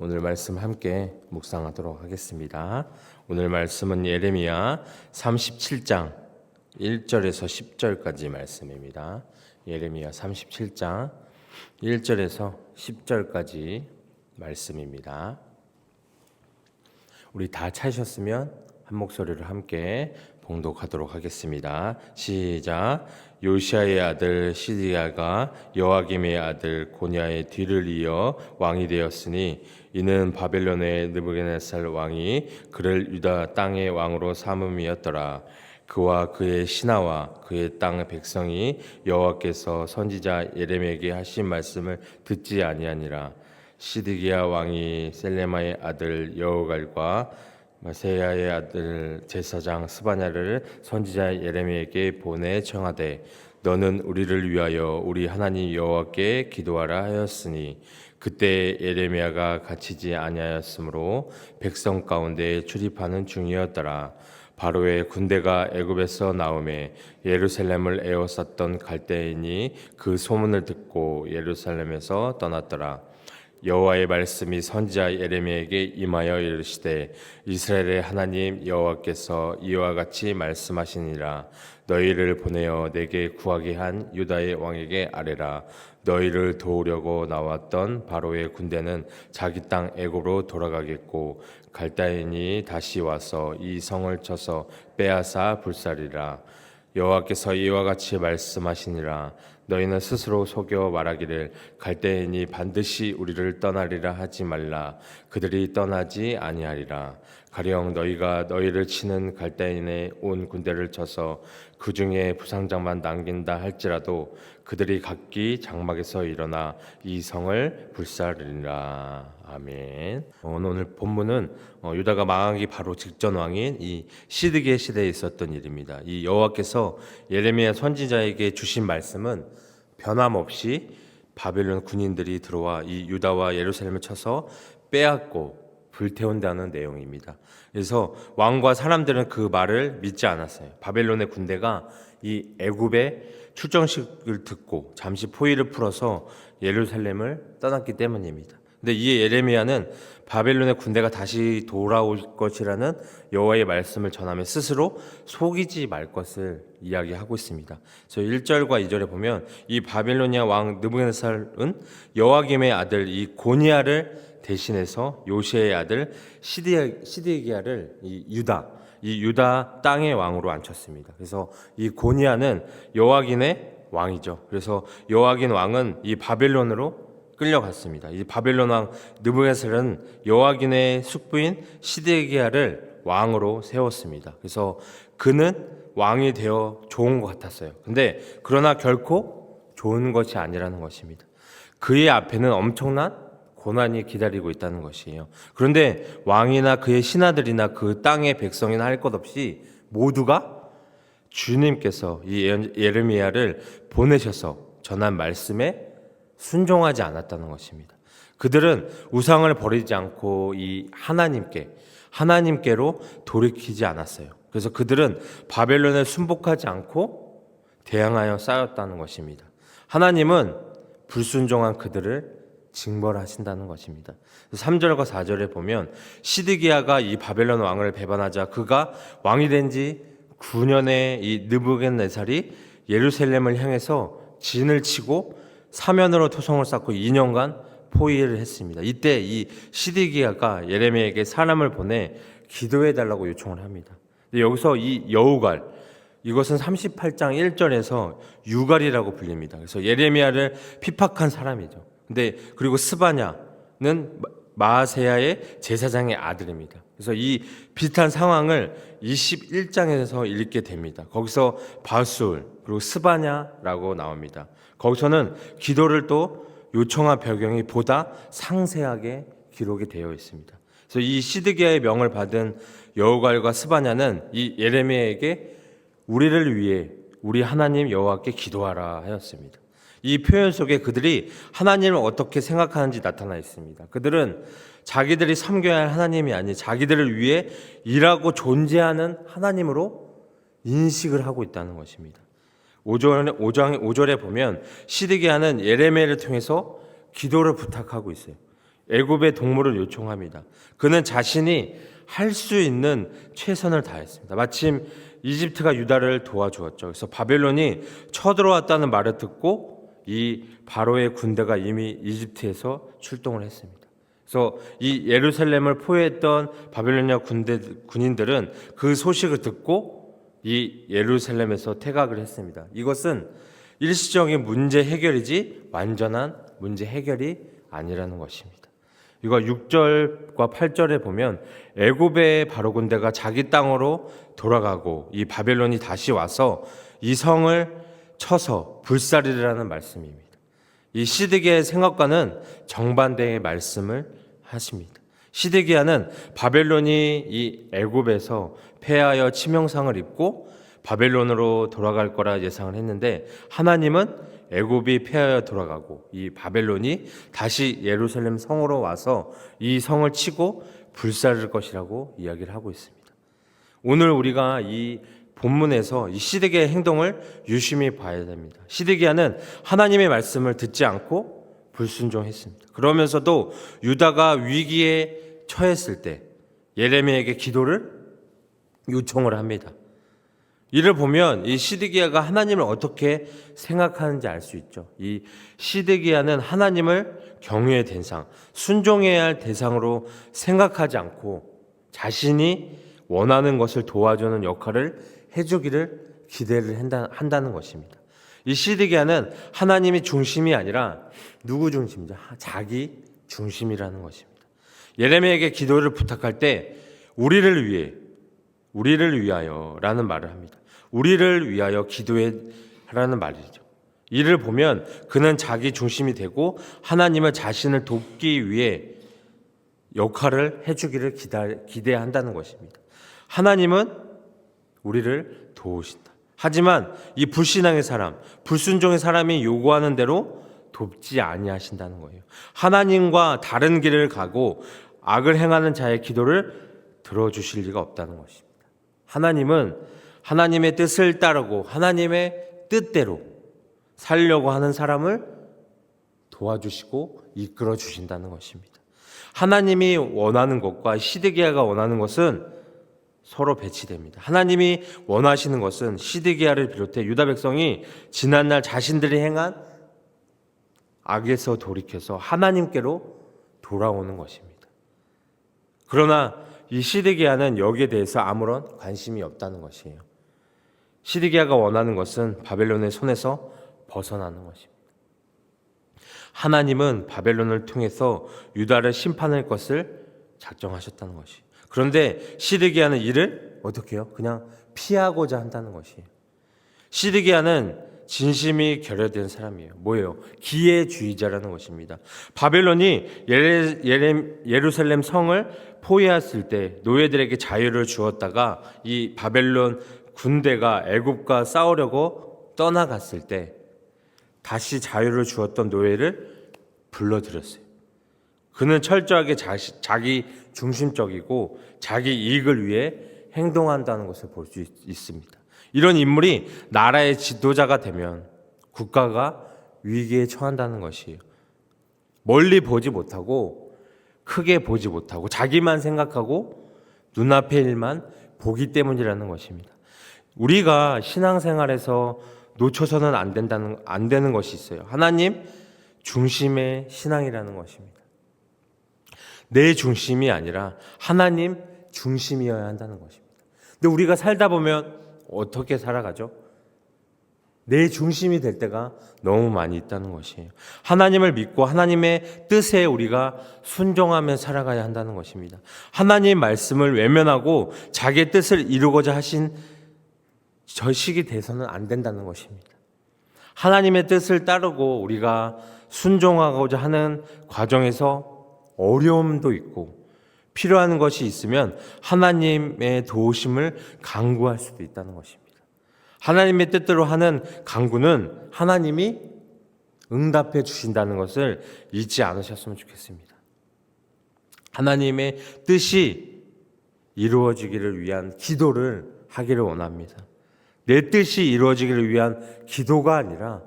오늘 말씀 함께 묵상하도록 하겠습니다. 오늘 말씀은 예레미야 37장 1절에서 10절까지 말씀입니다. 예레미야 37장 1절에서 10절까지 말씀입니다. 우리 다 찾으셨으면 한 목소리로 함께 봉독하도록 하겠습니다. 시작. 요시아의 아들 시드기야가 여호야김의 아들 고니아의 뒤를 이어 왕이 되었으니 이는 바벨론의 느부갓네살 왕이 그를 유다 땅의 왕으로 삼음이었더라. 그와 그의 신하와 그의 땅 백성이 여호와께서 선지자 예레미야에게 하신 말씀을 듣지 아니하니라. 시드기야 왕이 셀레마의 아들 여호갈과 마세야의 아들 제사장 스바냐를 선지자 예레미야에게 보내 청하되 너는 우리를 위하여 우리 하나님 여호와께 기도하라 하였으니 그때 예레미야가 갇히지 아니하였으므로 백성 가운데 출입하는 중이었더라. 바로의 군대가 애굽에서 나오매 예루살렘을 에워쌌던 갈대인이 그 소문을 듣고 예루살렘에서 떠났더라. 여호와의 말씀이 선지자 예레미야에게 임하여 이르시되 이스라엘의 하나님 여호와께서 이와 같이 말씀하시니라. 너희를 보내어 내게 구하게 한 유다의 왕에게 아뢰라. 너희를 도우려고 나왔던 바로의 군대는 자기 땅 애굽으로 돌아가겠고 갈대인이 다시 와서 이 성을 쳐서 빼앗아 불살이라. 여호와께서 이와 같이 말씀하시니라. 너희는 스스로 속여 말하기를 갈대인이 반드시 우리를 떠나리라 하지 말라. 그들이 떠나지 아니하리라. 가령 너희가 너희를 치는 갈대인의 온 군대를 쳐서 그 중에 부상자만 남긴다 할지라도 그들이 각기 장막에서 일어나 이 성을 불사르리라. 아멘. 오늘 본문은 유다가 망하기 바로 직전 왕인 이 시드기야 시대에 있었던 일입니다. 이 여호와께서 예레미야 선지자에게 주신 말씀은 변함없이 바벨론 군인들이 들어와 이 유다와 예루살렘을 쳐서 빼앗고 불태운다는 내용입니다. 그래서 왕과 사람들은 그 말을 믿지 않았어요. 바벨론의 군대가 이 애굽의 출정식을 듣고 잠시 포위를 풀어서 예루살렘을 떠났기 때문입니다. 근데 이 예레미야는 바벨론의 군대가 다시 돌아올 것이라는 여호와의 말씀을 전하며 스스로 속이지 말 것을 이야기하고 있습니다. 저 1절과 2절에 보면 이 바벨로니아 왕 느부갓네살은 여호야김의 아들 이 고니아를 대신해서 요시아의 아들 시드기야를 이 유다 땅의 왕으로 앉혔습니다. 그래서 이 고니아는 여호야김의 왕이죠. 그래서 여호야김 왕은 이 바벨론으로 끌려갔습니다. 이 바벨론 왕 느부갓네살은 여호야김의 숙부인 시드기야를 왕으로 세웠습니다. 그래서 그는 왕이 되어 좋은 것 같았어요. 근데 그러나 결코 좋은 것이 아니라는 것입니다. 그의 앞에는 엄청난 고난이 기다리고 있다는 것이에요. 그런데 왕이나 그의 신하들이나 그 땅의 백성이나 할 것 없이 모두가 주님께서 이 예레미야를 보내셔서 전한 말씀에 순종하지 않았다는 것입니다. 그들은 우상을 버리지 않고 이 하나님께로 돌이키지 않았어요. 그래서 그들은 바벨론에 순복하지 않고 대항하여 싸웠다는 것입니다. 하나님은 불순종한 그들을 징벌하신다는 것입니다. 3절과 4절에 보면 시드기야가 이 바벨론 왕을 배반하자 그가 왕이 된 지 9년에 이 느부갓네살이 예루살렘을 향해서 진을 치고 사면으로 토성을 쌓고 2년간 포위를 했습니다. 이때 이 시드기야가 예레미야에게 사람을 보내 기도해 달라고 요청을 합니다. 여기서 이 여우갈 이것은 38장 1절에서 유갈이라고 불립니다. 그래서 예레미야를 핍박한 사람이죠. 근데 그리고 스바냐는 마세야의 제사장의 아들입니다. 그래서 이 비슷한 상황을 21장에서 읽게 됩니다. 거기서 바술 그리고 스바냐라고 나옵니다. 거기서는 기도를 또 요청한 배경이 보다 상세하게 기록이 되어 있습니다. 그래서 이 시드기야의 명을 받은 여우갈과 스바냐는 이 예레미야에게 우리를 위해 우리 하나님 여호와께 기도하라 하였습니다. 이 표현 속에 그들이 하나님을 어떻게 생각하는지 나타나 있습니다. 그들은 자기들이 섬겨야 할 하나님이 아닌 자기들을 위해 일하고 존재하는 하나님으로 인식을 하고 있다는 것입니다. 5절에 보면 시드기야는 예레미야를 통해서 기도를 부탁하고 있어요. 애굽의 동물을 요청합니다. 그는 자신이 할 수 있는 최선을 다했습니다. 마침 이집트가 유다를 도와주었죠. 그래서 바벨론이 쳐들어왔다는 말을 듣고 이 바로의 군대가 이미 이집트에서 출동을 했습니다. 그래서 이 예루살렘을 포위했던 바벨로니아 군인들은 그 소식을 듣고 이 예루살렘에서 퇴각을 했습니다. 이것은 일시적인 문제 해결이지 완전한 문제 해결이 아니라는 것입니다. 이거 6절과 8절에 보면 애굽의 바로 군대가 자기 땅으로 돌아가고 이 바벨론이 다시 와서 이 성을 쳐서 불사르리라는 말씀입니다. 이 시드기야의 생각과는 정반대의 말씀을 하십니다. 시드기야는 바벨론이 이 애굽에서 패하여 치명상을 입고 바벨론으로 돌아갈 거라 예상을 했는데, 하나님은 애굽이 패하여 돌아가고 이 바벨론이 다시 예루살렘 성으로 와서 이 성을 치고 불사를 것이라고 이야기를 하고 있습니다. 오늘 우리가 이 본문에서 이 시드기야의 행동을 유심히 봐야 됩니다. 시드기야는 하나님의 말씀을 듣지 않고 불순종했습니다. 그러면서도 유다가 위기에 처했을 때 예레미야에게 기도를 요청을 합니다. 이를 보면 이 시드기야가 하나님을 어떻게 생각하는지 알 수 있죠. 이 시드기야는 하나님을 경외의 대상, 순종해야 할 대상으로 생각하지 않고 자신이 원하는 것을 도와주는 역할을 해주기를 기대를 한다는 것입니다. 이 시드기야는 하나님이 중심이 아니라 누구 중심이죠? 자기 중심이라는 것입니다. 예레미야에게 기도를 부탁할 때 우리를 위하여라는 말을 합니다. 우리를 위하여 기도해라는 말이죠. 이를 보면 그는 자기 중심이 되고 하나님은 자신을 돕기 위해 역할을 해주기를 기대한다는 것입니다. 하나님은 우리를 도우신다. 하지만 이 불신앙의 사람, 불순종의 사람이 요구하는 대로 돕지 아니하신다는 거예요. 하나님과 다른 길을 가고 악을 행하는 자의 기도를 들어주실 리가 없다는 것입니다. 하나님은 하나님의 뜻을 따르고 하나님의 뜻대로 살려고 하는 사람을 도와주시고 이끌어 주신다는 것입니다. 하나님이 원하는 것과 시드기야가 원하는 것은 서로 배치됩니다. 하나님이 원하시는 것은 시드기야를 비롯해 유다 백성이 지난날 자신들이 행한 악에서 돌이켜서 하나님께로 돌아오는 것입니다. 그러나 이 시드기야는 여기에 대해서 아무런 관심이 없다는 것이에요. 시드기야가 원하는 것은 바벨론의 손에서 벗어나는 것입니다. 하나님은 바벨론을 통해서 유다를 심판할 것을 작정하셨다는 것이에요. 그런데 시드기야는 이를 어떻게 해요? 그냥 피하고자 한다는 것이에요. 시드기야는 진심이 결여된 사람이에요. 뭐예요? 기회주의자라는 것입니다. 바벨론이 예루살렘 성을 포위했을 때 노예들에게 자유를 주었다가 이 바벨론 군대가 애굽과 싸우려고 떠나갔을 때 다시 자유를 주었던 노예를 불러들였어요. 그는 철저하게 자기 중심적이고 자기 이익을 위해 행동한다는 것을 볼 수 있습니다. 이런 인물이 나라의 지도자가 되면 국가가 위기에 처한다는 것이에요. 멀리 보지 못하고 크게 보지 못하고 자기만 생각하고 눈앞의 일만 보기 때문이라는 것입니다. 우리가 신앙생활에서 놓쳐서는 안 되는 것이 있어요. 하나님 중심의 신앙이라는 것입니다. 내 중심이 아니라 하나님 중심이어야 한다는 것입니다. 근데 우리가 살다 보면 어떻게 살아가죠? 내 중심이 될 때가 너무 많이 있다는 것이에요. 하나님을 믿고 하나님의 뜻에 우리가 순종하며 살아가야 한다는 것입니다. 하나님 말씀을 외면하고 자기의 뜻을 이루고자 하신 저 시기 돼서는 안 된다는 것입니다. 하나님의 뜻을 따르고 우리가 순종하고자 하는 과정에서 어려움도 있고 필요한 것이 있으면 하나님의 도우심을 간구할 수도 있다는 것입니다. 하나님의 뜻대로 하는 간구는 하나님이 응답해 주신다는 것을 잊지 않으셨으면 좋겠습니다. 하나님의 뜻이 이루어지기를 위한 기도를 하기를 원합니다. 내 뜻이 이루어지기를 위한 기도가 아니라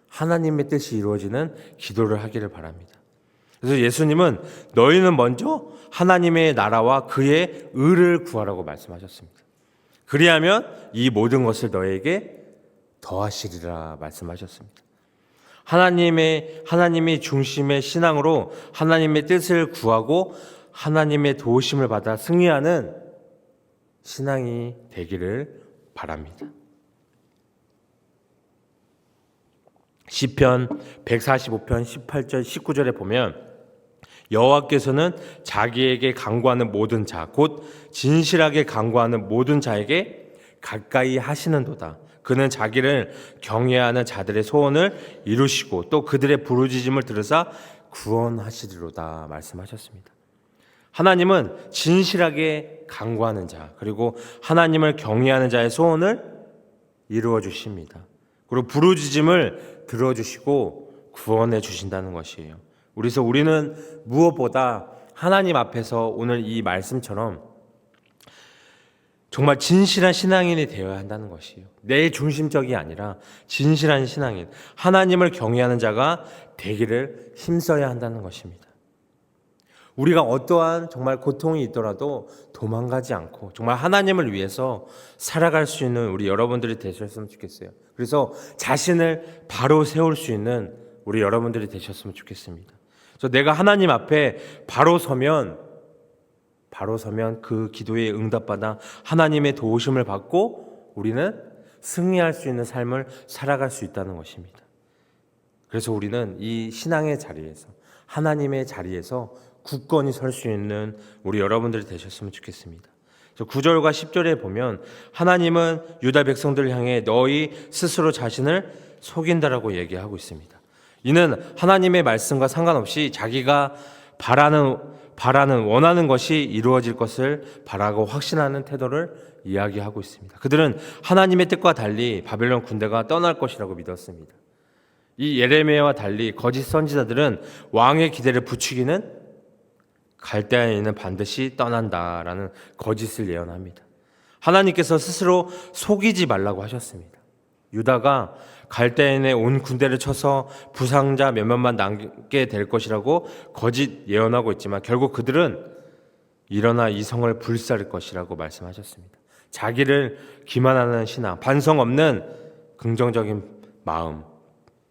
하나님의 뜻이 이루어지는 기도를 하기를 바랍니다. 그래서 예수님은 너희는 먼저 하나님의 나라와 그의 의를 구하라고 말씀하셨습니다. 그리하면 이 모든 것을 너에게 더하시리라 말씀하셨습니다. 하나님이 중심의 신앙으로 하나님의 뜻을 구하고 하나님의 도우심을 받아 승리하는 신앙이 되기를 바랍니다. 시편 145편 18절 19절에 보면 여호와께서는 자기에게 간구하는 모든 자, 곧 진실하게 간구하는 모든 자에게 가까이 하시는도다. 그는 자기를 경외하는 자들의 소원을 이루시고 또 그들의 부르짖음을 들으사 구원하시리로다 말씀하셨습니다. 하나님은 진실하게 간구하는 자, 그리고 하나님을 경외하는 자의 소원을 이루어 주십니다. 그리고 부르짖음을 들어주시고 구원해 주신다는 것이에요. 그래서 우리는 무엇보다 하나님 앞에서 오늘 이 말씀처럼 정말 진실한 신앙인이 되어야 한다는 것이에요. 내 중심적이 아니라 진실한 신앙인, 하나님을 경외하는 자가 되기를 힘써야 한다는 것입니다. 우리가 어떠한 정말 고통이 있더라도 도망가지 않고 정말 하나님을 위해서 살아갈 수 있는 우리 여러분들이 되셨으면 좋겠어요. 그래서 자신을 바로 세울 수 있는 우리 여러분들이 되셨으면 좋겠습니다. 그래서 내가 하나님 앞에 바로 서면 그 기도에 응답받아 하나님의 도우심을 받고 우리는 승리할 수 있는 삶을 살아갈 수 있다는 것입니다. 그래서 우리는 이 신앙의 자리에서 하나님의 자리에서 굳건히 설 수 있는 우리 여러분들이 되셨으면 좋겠습니다. 9절과 10절에 보면 하나님은 유다 백성들을 향해 너희 스스로 자신을 속인다라고 얘기하고 있습니다. 이는 하나님의 말씀과 상관없이 자기가 원하는 것이 이루어질 것을 바라고 확신하는 태도를 이야기하고 있습니다. 그들은 하나님의 뜻과 달리 바벨론 군대가 떠날 것이라고 믿었습니다. 이 예레미야와 달리 거짓 선지자들은 왕의 기대를 부추기는 갈대아인은 반드시 떠난다라는 거짓을 예언합니다. 하나님께서 스스로 속이지 말라고 하셨습니다. 유다가 갈대아인의 온 군대를 쳐서 부상자 몇몇만 남게 될 것이라고 거짓 예언하고 있지만 결국 그들은 일어나 이 성을 불살릴 것이라고 말씀하셨습니다. 자기를 기만하는 신앙, 반성 없는 긍정적인 마음,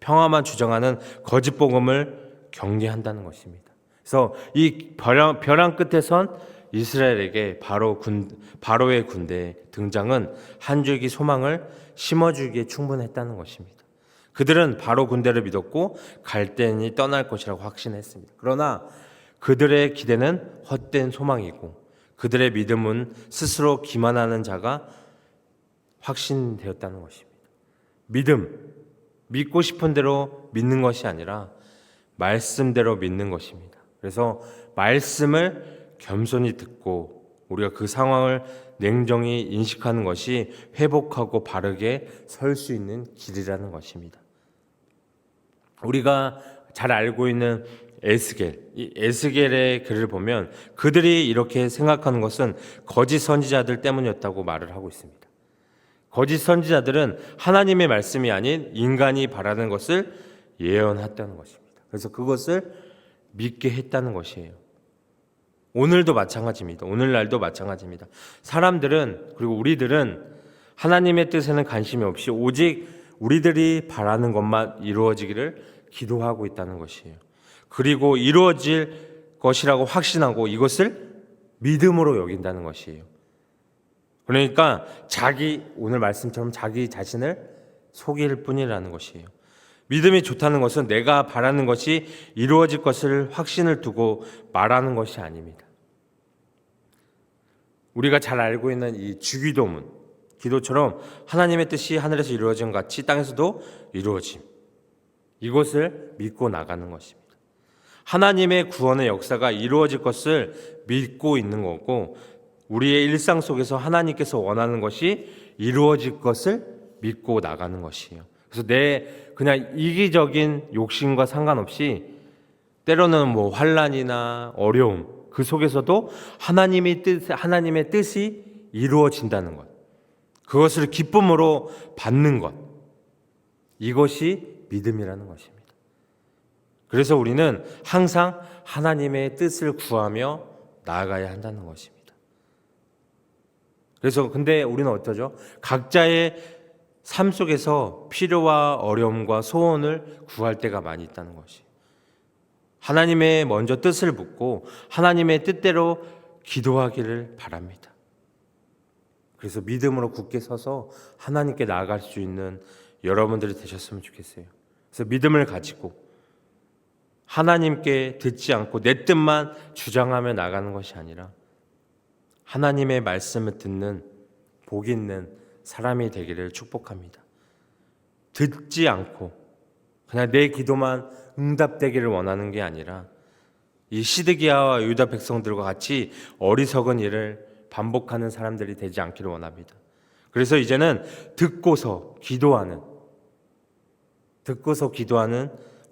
평화만 주장하는 거짓 복음을 경계한다는 것입니다. 그래서 이 벼랑 끝에 선 이스라엘에게 바로의 군대 등장은 한 줄기 소망을 심어주기에 충분했다는 것입니다. 그들은 바로 군대를 믿었고 갈대인이 떠날 것이라고 확신했습니다. 그러나 그들의 기대는 헛된 소망이고 그들의 믿음은 스스로 기만하는 자가 확신되었다는 것입니다. 믿고 싶은 대로 믿는 것이 아니라 말씀대로 믿는 것입니다. 그래서 말씀을 겸손히 듣고 우리가 그 상황을 냉정히 인식하는 것이 회복하고 바르게 설 수 있는 길이라는 것입니다. 우리가 잘 알고 있는 이 에스겔의 글을 보면 그들이 이렇게 생각하는 것은 거짓 선지자들 때문이었다고 말을 하고 있습니다. 거짓 선지자들은 하나님의 말씀이 아닌 인간이 바라는 것을 예언했다는 것입니다. 그래서 그것을 믿게 했다는 것이에요. 오늘도 마찬가지입니다. 오늘날도 마찬가지입니다. 사람들은 그리고 우리들은 하나님의 뜻에는 관심이 없이 오직 우리들이 바라는 것만 이루어지기를 기도하고 있다는 것이에요. 그리고 이루어질 것이라고 확신하고 이것을 믿음으로 여긴다는 것이에요. 그러니까 오늘 말씀처럼 자기 자신을 속일 뿐이라는 것이에요. 믿음이 좋다는 것은 내가 바라는 것이 이루어질 것을 확신을 두고 말하는 것이 아닙니다. 우리가 잘 알고 있는 이 주기도문, 기도처럼 하나님의 뜻이 하늘에서 이루어진 것 같이 땅에서도 이루어짐. 이것을 믿고 나가는 것입니다. 하나님의 구원의 역사가 이루어질 것을 믿고 있는 거고 우리의 일상 속에서 하나님께서 원하는 것이 이루어질 것을 믿고 나가는 것이에요. 그래서 그냥 이기적인 욕심과 상관없이 때로는 환난이나 어려움 그 속에서도 하나님의 뜻이 이루어진다는 것, 그것을 기쁨으로 받는 것, 이것이 믿음이라는 것입니다. 그래서 우리는 항상 하나님의 뜻을 구하며 나아가야 한다는 것입니다. 그래서 근데 우리는 어떠죠? 각자의 삶 속에서 필요와 어려움과 소원을 구할 때가 많이 있다는 것이. 하나님의 먼저 뜻을 묻고 하나님의 뜻대로 기도하기를 바랍니다. 그래서 믿음으로 굳게 서서 하나님께 나아갈 수 있는 여러분들이 되셨으면 좋겠어요. 그래서 믿음을 가지고 하나님께 듣지 않고 내 뜻만 주장하며 나가는 것이 아니라 하나님의 말씀을 듣는 복 있는 사람이 되기를 축복합니다. 듣지 않고 그냥 내 기도만 응답되기를 원하는 게 아니라 이 시드기야와 유다 백성들과 같이 어리석은 일을 반복하는 사람들이 되지 않기를 원합니다. 그래서 이제는 듣고서 기도하는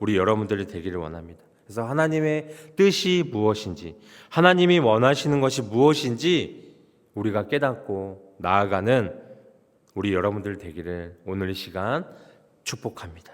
우리 여러분들이 되기를 원합니다. 그래서 하나님의 뜻이 무엇인지, 하나님이 원하시는 것이 무엇인지 우리가 깨닫고 나아가는 우리 여러분들 되기를 오늘 이 시간 축복합니다.